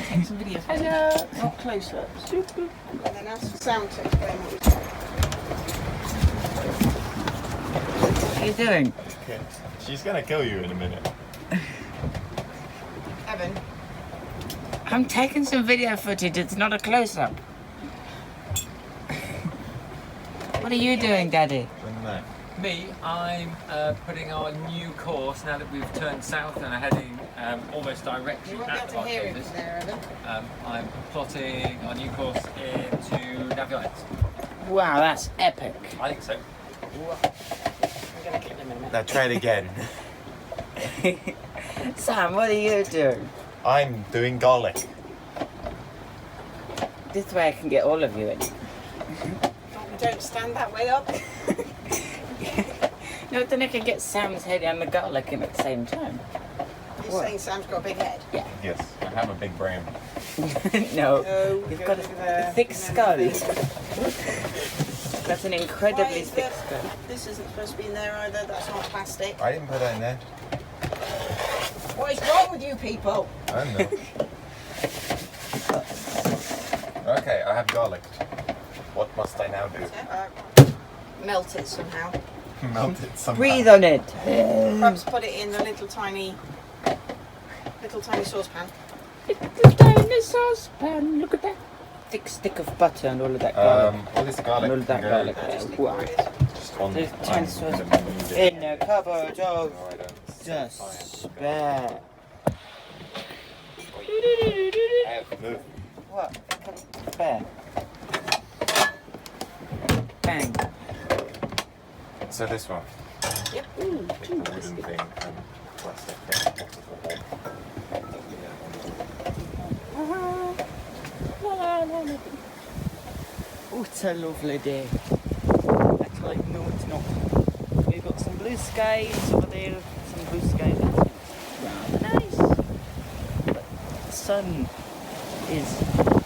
Take some videos. Hello. Not close-ups. And then ask sound to explain what we're doing. What are you doing? Okay. She's gonna kill you in a minute. Evan. I'm taking some video footage. It's not a close-up. What are you doing, Daddy? Me, I'm putting our new course now that we've turned south and are heading almost directly You won't be at able to hear it Barclays. from there, Evan. I'm plotting our new course into Navionics. Wow, that's epic. I think so. I'm going to kill him in a minute. Now try it again. Sam, what are you doing? I'm doing garlic. This way I can get all of you in. Don't stand that way up. No, then I can get Sam's head and the garlic in at the same time. You're What? saying Sam's got a big head? Yeah. Yes, I have a big brain. No, No, you've go got over a there. thick And skull. then That's an Why incredibly is thick that- skull. This isn't supposed to be in there either. That's not plastic. I didn't put that in there. What is wrong with you people? I don't know. Okay, I have garlic. What must I now do? Melt it somehow. Melt it somehow. Breathe on it. Perhaps put it in the little tiny saucepan. Little tiny saucepan. Look at that thick stick of butter and all of that garlic. All this garlic. And all of that can garlic. go Just Wow. liquid. Just on. There's tiny on saucepan the- in a cupboard of No, I don't. just spare. I have to move. What? Spare. Bang. So this one. Yep. Wooden thing and plastic thing. Oh, it's a lovely day. Actually, no, it's not. We've got some blue skies over there, some blue skies. Rather nice. But the sun is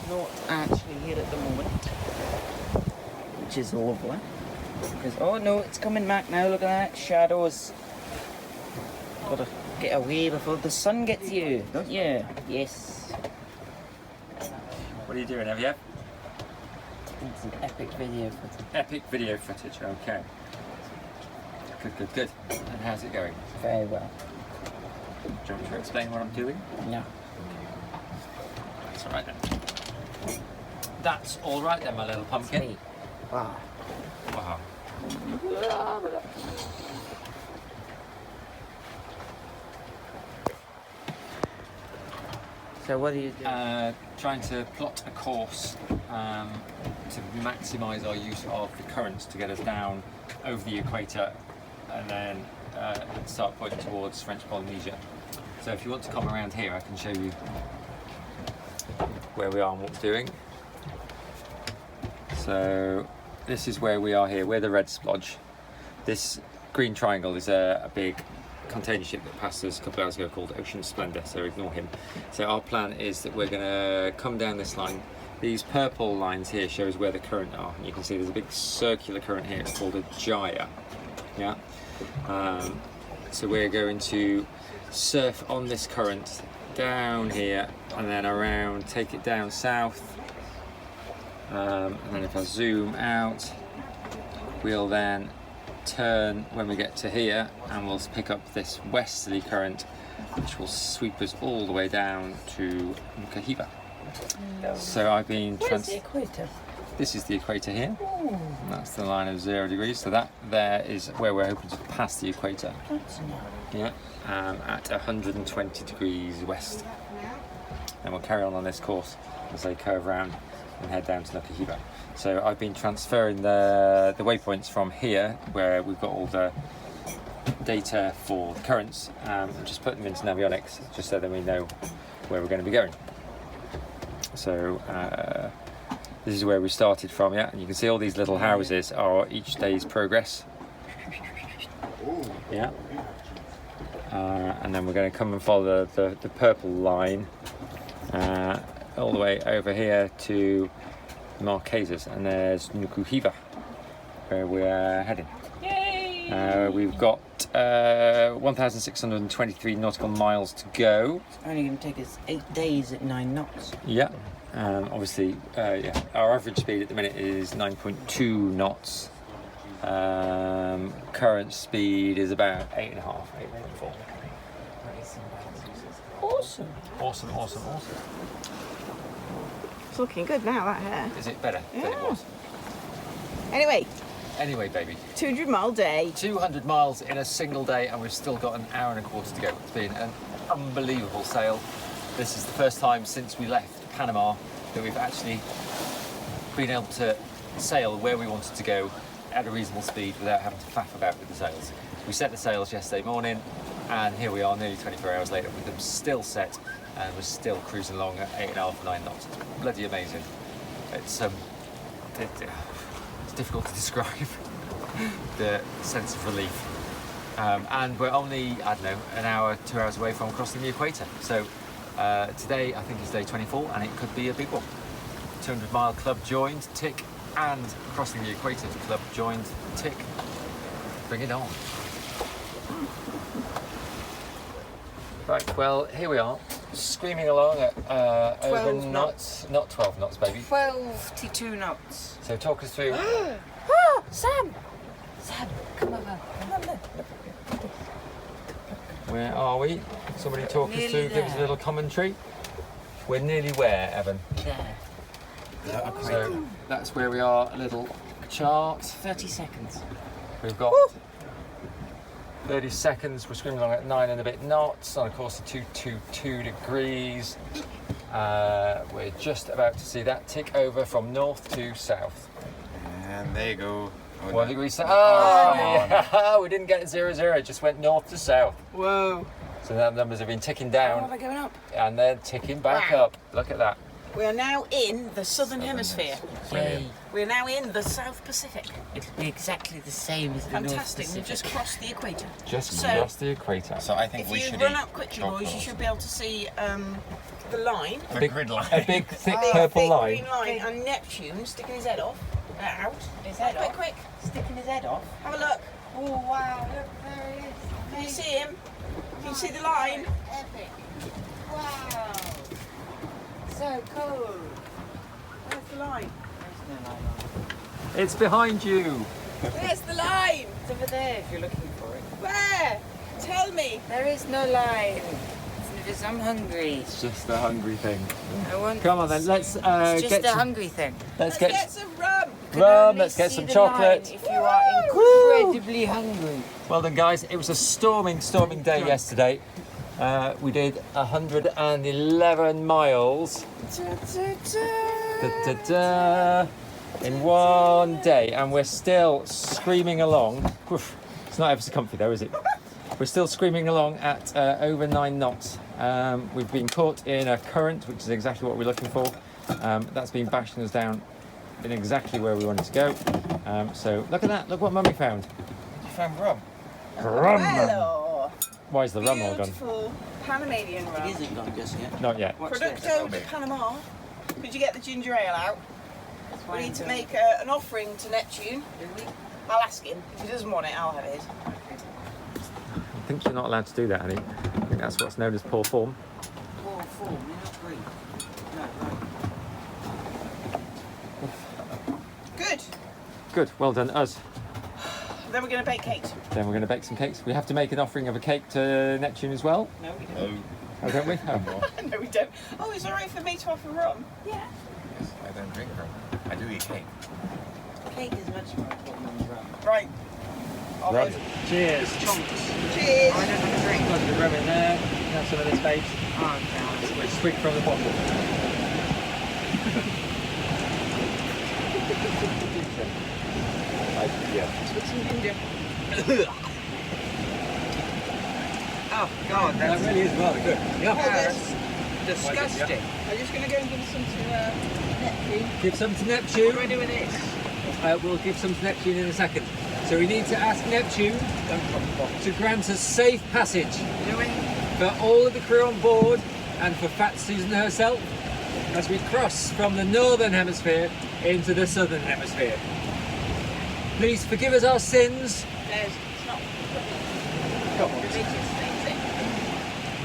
not actually here at the moment, which is lovely. Because, oh no, it's coming back now. Look at that, shadows. Gotta get away before the sun gets you, don't you? Yes. What are you doing, Evie? It's an epic video footage. Epic video footage, okay. Good. And how's it going? Very well. Do you want me to explain what I'm doing? No. That's alright then. That's alright then, my little pumpkin. Me. Wow. Wow. So what are you doing? Trying to plot a course to maximise our use of the currents to get us down over the equator and then start pointing towards French Polynesia. So if you want to come around here, I can show you where we are and what we're doing. So this is where we are here. We're the red splodge. This green triangle is a big container ship that passed us a couple of hours ago called Ocean Splendor, so ignore him. So our plan is that we're going to come down this line. These purple lines here shows where the current are. And you can see there's a big circular current here. It's called a gyre. Yeah. So we're going to surf on this current down here and then around, take it down south. And then if I zoom out, we'll then turn when we get to here and we'll pick up this westerly current which will sweep us all the way down to Nukahiva. So I've been Where's the equator? This is the equator here. That's the line of 0 degrees. So that there is where we're hoping to pass the equator. That's not. Yeah, at 120 degrees west. And we'll carry on this course as they curve around and head down to Nukahiva. So I've been transferring the waypoints from here, where we've got all the data for the currents, and just put them into Navionics, just so that we know where we're going to be going. So this is where we started from, yeah, and you can see all these little houses are each day's progress. Yeah. And then we're going to come and follow the purple line all the way over here to Marquesas, and there's Nukuhiva, where we're heading. Yay! We've got 1,623 nautical miles to go. It's only going to take us 8 days at 9 knots. Yeah. Obviously, our average speed at the minute is 9.2 knots. Current speed is about 8.5, 8.4. Awesome. Awesome. It's looking good now, that hair. Is it better than it was? Anyway, Baby. 200-mile day. 200 miles in a single day, and we've still got an hour and a quarter to go. It's been an unbelievable sail. This is the first time since we left Panama that we've actually been able to sail where we wanted to go at a reasonable speed without having to faff about with the sails. We set the sails yesterday morning, and here we are nearly 24 hours later with them still set, and we're still cruising along at 8.5, 9 knots. It's bloody amazing. It's difficult to describe the sense of relief. And we're only, I don't know, an hour, 2 hours away from crossing the equator. So today I think is day 24, and it could be a big one. 200-mile club joined, tick, and crossing the equator club joined, tick. Bring it on. Right, well, here we are, screaming along at over 12 knots. Not 12 knots, baby. 52 knots. So talk us through. Oh, Sam! Sam, come over. Where are we? Somebody talk us Nearly through, give us a there. little commentary. We're nearly where, Evan? There. So that's where we are, a little chart. 30 seconds. We've got 30 seconds, we're screaming along at 9 and a bit knots on a course of 222 degrees. We're just about to see that tick over from north to south. And there you go. 1 degree south. Oh, yeah. We didn't get 0-0, it just went north to south. Whoa. So the numbers have been ticking Oh, down they're going up. and they're ticking back Wow. up. Look at that. We are now in the southern hemisphere. Yay. We are now in the South Pacific. It'll be exactly the same as the Fantastic. North We've just Pacific. crossed the equator. Just So- across the equator. So I think If we you should run eat up quickly, chocolate. boys, you should be able to see the line. The grid line. A big, thick Big, purple big line. green line. And Neptune sticking his head off. Out. His head quick, off. quick. Sticking his head off. Have a look. Oh wow, look, there he is. Can you see him? Can you see the line? Epic. Wow. So cool. Where's the line? There's no line on it. It's behind you. Where's the line? It's over there if you're looking for it. Where? Tell me. There is no line. It's because I'm hungry. It's just a hungry thing. I want. Come on then, let's It's get just a some, hungry thing. let's Let's get get some rum. can rum, only let's get see some the chocolate. line if you are incredibly hungry. Well done, guys. It was a storming day yesterday. We did 111 miles in one day, and we're still screaming along. Oof, it's not ever so comfy though, is it? We're still screaming along at over 9 knots. We've been caught in a current, which is exactly what we're looking for. That's been bashing us down in exactly where we wanted to go. So look at that. Look what Mummy found. You found rum. Rum. Hello. Why is the rum all gone? Beautiful Panamanian It rum. isn't gone just yet. Not yet. Watch this. Producto de Panama. Could you get the ginger ale out? We need to make an offering to Neptune. I'll ask him. If he doesn't want it, I'll have it. I think you're not allowed to do that, Annie. I think that's what's known as poor form. Poor form, you're not green. No, right. Good. Good, well done, us. Then we're going to bake cakes. Then we're going to bake some cakes. We have to make an offering of a cake to Neptune as well. No, we don't. No. Oh, don't we? Oh. No, we don't. Oh, it's all right for me to offer rum. Yeah. Yes, I don't drink rum. I do eat cake. Cake is much more important than rum. Right. I'll Right. go. Cheers. Chonks. Cheers. I don't have a drink. Got the rum in there. Have some of this, babes. Oh, God. We're swig from the bottle. With some ginger. Oh, God, That really is rather good. Oh, Yeah. this. disgusting. I'm just going to go and give some to Neptune. Give some to What do I Neptune. do with this? We'll give some to Neptune in a second. So we need to ask Neptune to grant us safe passage Do it. for all of the crew on board and for Fat Susan herself as we cross from the northern hemisphere into the southern hemisphere. Please forgive us our sins There's Come on.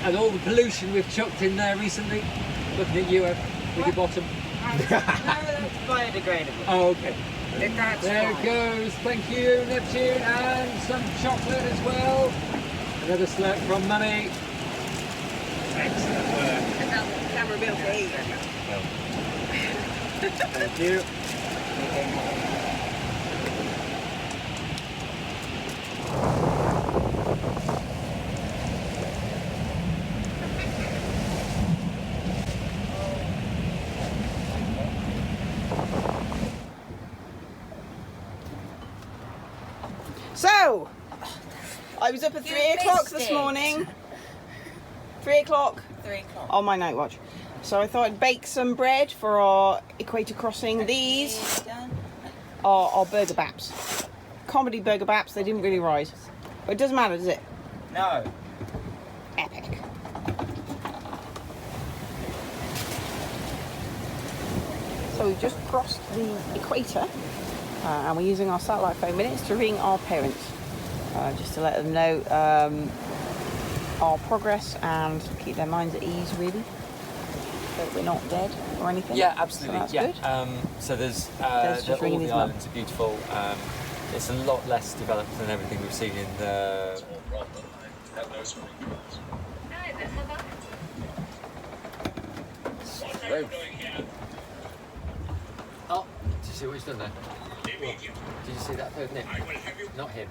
And all the pollution we've chucked in there recently. Looking at you with your bottom. No, that's biodegradable. Oh, okay. That's There it fine. goes. Thank you, Neptune, and some chocolate as well. Another slurp from Mummy. Excellent work. Camera bill for you. Thank you. So, I was up at 3 o'clock this morning. 3 o'clock 3 o'clock. on my night watch. So I thought I'd bake some bread for our equator crossing. These are our burger baps. Comedy burger baps, they didn't really rise. But it doesn't matter, does it? No. Epic. So we've just crossed the equator and we're using our satellite phone minutes to ring our parents. Just to let them know our progress and keep their minds at ease, really. That we're not dead or anything. Yeah, absolutely. So that's yeah. good. So there's just ringing all his the mum. islands are beautiful. It's a lot less developed than everything we've seen in the. Oh, did you see what he's done there? What? Did you see that third nip? Not him.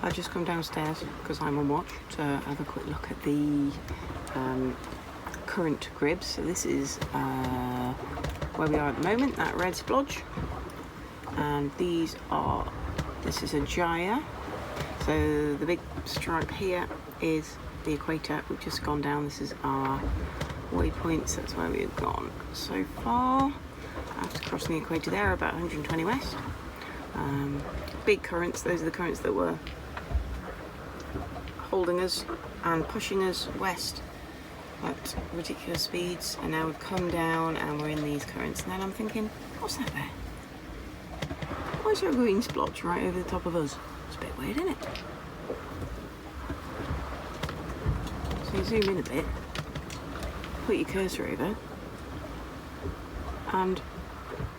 I've just come downstairs because I'm on watch to have a quick look at the current grid. So this is where we are at the moment, that red splodge. And this is a gyre. So the big stripe here is the equator. We've just gone down. This is our waypoints. That's where we've gone so far. After crossing the equator there, about 120 west. Big currents. Those are the currents that were holding us and pushing us west at ridiculous speeds, and now we've come down and we're in these currents. And then I'm thinking, what's that there? Why is there a green splotch right over the top of us? It's a bit weird, isn't it? So you zoom in a bit, put your cursor over, and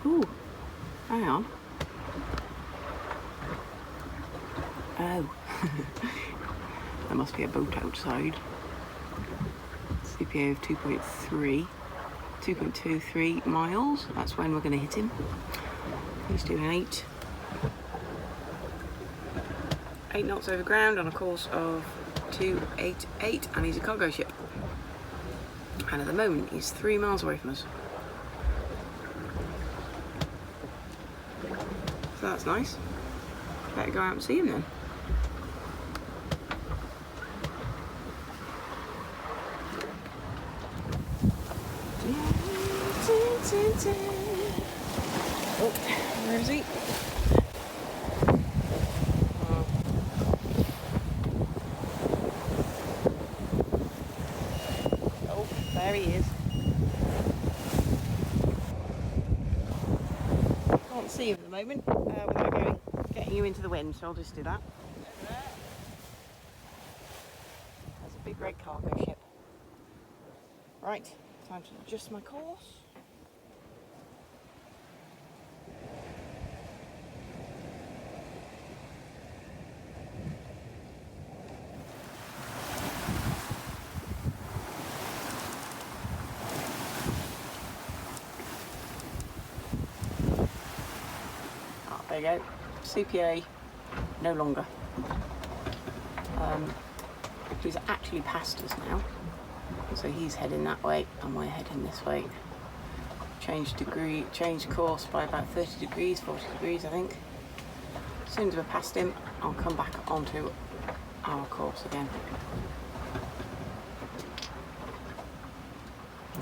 ooh, hang on. Oh. There must be a boat outside. CPA of 2.23 miles. That's when we're going to hit him. He's doing 8 knots over ground on a course of 288, and he's a cargo ship. And at the moment, he's 3 miles away from us. So that's nice. Better go out and see him then. Oh, where is he? Oh, there he is. Can't see him at the moment without getting you into the wind, so I'll just do that. There's a big red cargo ship. Right, time to adjust my course. There you go. CPA no longer. He's actually past us now. So he's heading that way and we're heading this way. Changed course by about 30 degrees, 40 degrees I think. As soon as we're past him, I'll come back onto our course again.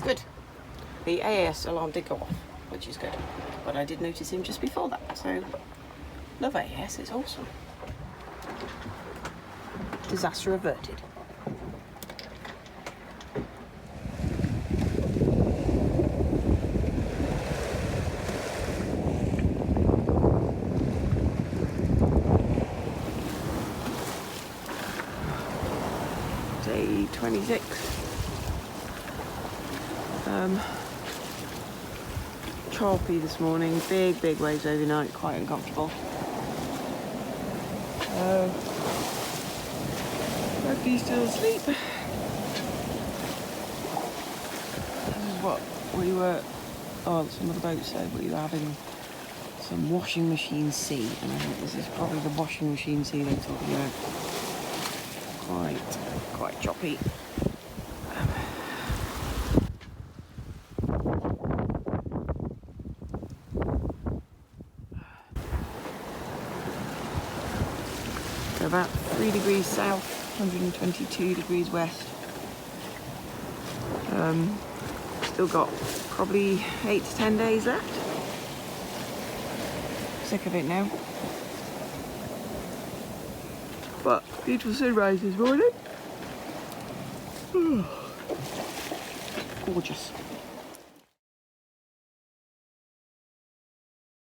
Good. The AAS alarm did go off, which is good. But I did notice him just before that, so love AAS, it's awesome. Disaster averted. day 26. Choppy this morning, big waves overnight, quite uncomfortable. Rugby's still asleep. This is what we were, some of the boats said we were having some washing machine sea, and I think this is probably the washing machine sea they're talking about. Quite choppy. So about 3 degrees south, 122 degrees west. Still got probably 8 to 10 days left. Sick of it now. But beautiful sunrise this morning. Gorgeous.